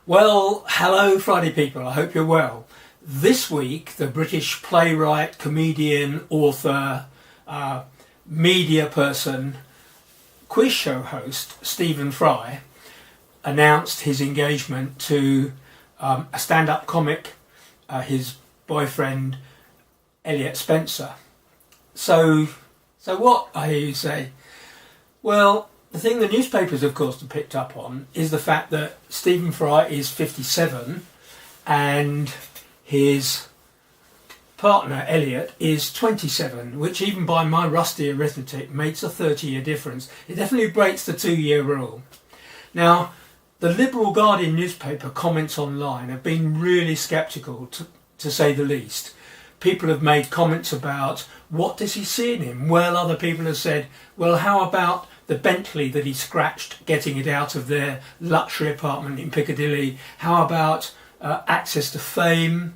Well, hello Friday people, I hope you're well. This week, the British playwright, comedian, author, media person, quiz show host Stephen Fry announced his engagement to a stand-up comic, his boyfriend Elliot Spencer. So what, I hear you say? Well, the thing the newspapers, of course, have picked up on is the fact that Stephen Fry is 57 and his partner, Elliot, is 27, which even by my rusty arithmetic makes a 30-year difference. It definitely breaks the 2-year rule. Now, the Liberal Guardian newspaper comments online have been really sceptical, to say the least. People have made comments about, what does he see in him? Well, other people have said, well, how about the Bentley that he scratched getting it out of their luxury apartment in Piccadilly? How about access to fame,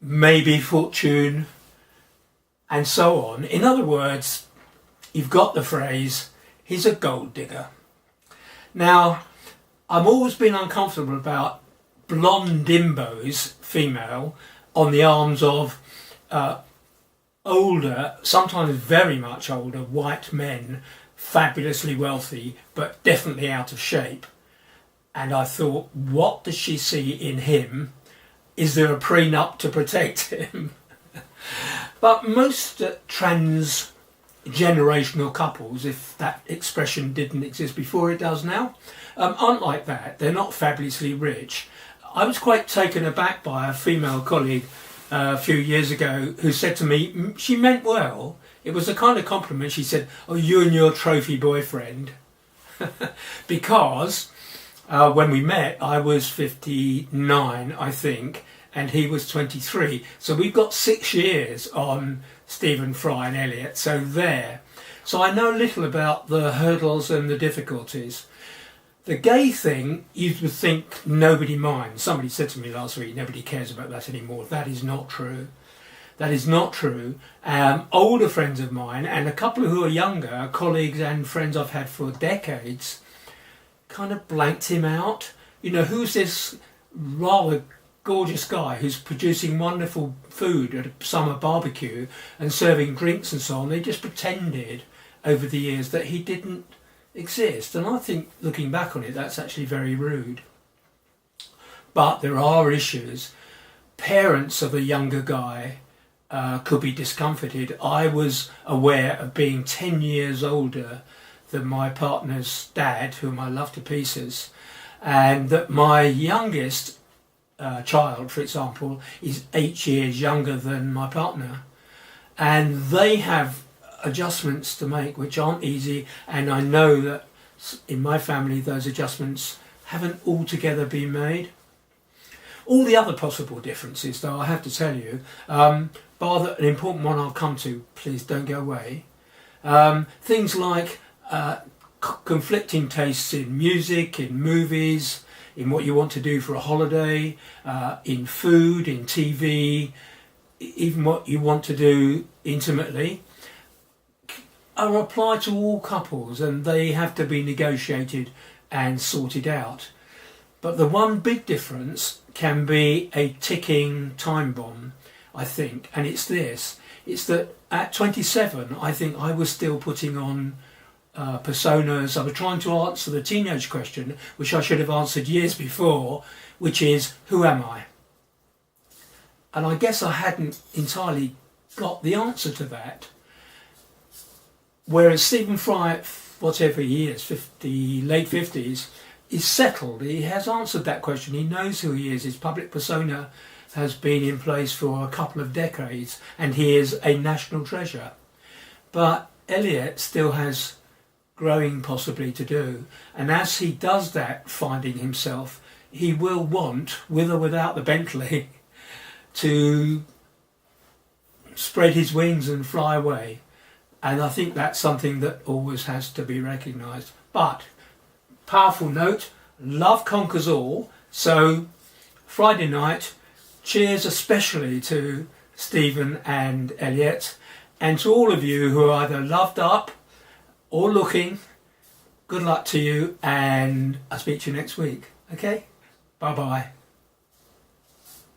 maybe fortune, and so on? In other words, you've got the phrase, he's a gold digger. Now, I've always been uncomfortable about blonde dimbos, female, on the arms of older, sometimes very much older, white men, fabulously wealthy, but definitely out of shape. And I thought, what does she see in him? Is there a prenup to protect him? But most trans-generational couples, if that expression didn't exist before, it does now, aren't like that. They're not fabulously rich. I was quite taken aback by a female colleague a few years ago who said to me, she meant well, it was a kind of compliment. She said, oh, you and your trophy boyfriend. Because when we met, I was 59, I think, and he was 23. So we've got 6 years on Stephen Fry and Elliot, so there. So I know little about the hurdles and the difficulties. The gay thing, you would think nobody minds. Somebody said to me last week, nobody cares about that anymore. That is not true. That is not true. Older friends of mine and a couple who are younger, colleagues and friends I've had for decades, kind of blanked him out. You know, who's this rather gorgeous guy who's producing wonderful food at a summer barbecue and serving drinks and so on? They just pretended over the years that he didn't exist. And I think, looking back on it, that's actually very rude. But there are issues. Parents of a younger guy could be discomforted. I was aware of being 10 years older than my partner's dad, whom I love to pieces, and that my youngest child, for example, is 8 years younger than my partner. And they have adjustments to make which aren't easy, and I know that in my family those adjustments haven't altogether been made. All the other possible differences, though, I have to tell you, bar an important one I'll come to, please don't go away, things like conflicting tastes in music, in movies, in what you want to do for a holiday, in food, in TV, even what you want to do intimately, are applied to all couples, and they have to be negotiated and sorted out. But the one big difference can be a ticking time bomb, I think, and it's this. It's that at 27, I think I was still putting on personas. I was trying to answer the teenage question, which I should have answered years before, which is, who am I? And I guess I hadn't entirely got the answer to that. Whereas Stephen Fry, whatever he is, late 50s, is settled. He has answered that question. He knows who he is. His public persona has been in place for a couple of decades, and he is a national treasure. But Elliot still has growing possibly to do. And as he does that, finding himself, he will want, with or without the Bentley, to spread his wings and fly away. And I think that's something that always has to be recognised. But, powerful note, love conquers all. So, Friday night, cheers especially to Stephen and Elliot, and to all of you who are either loved up or looking. Good luck to you, and I'll speak to you next week. Okay? Bye bye.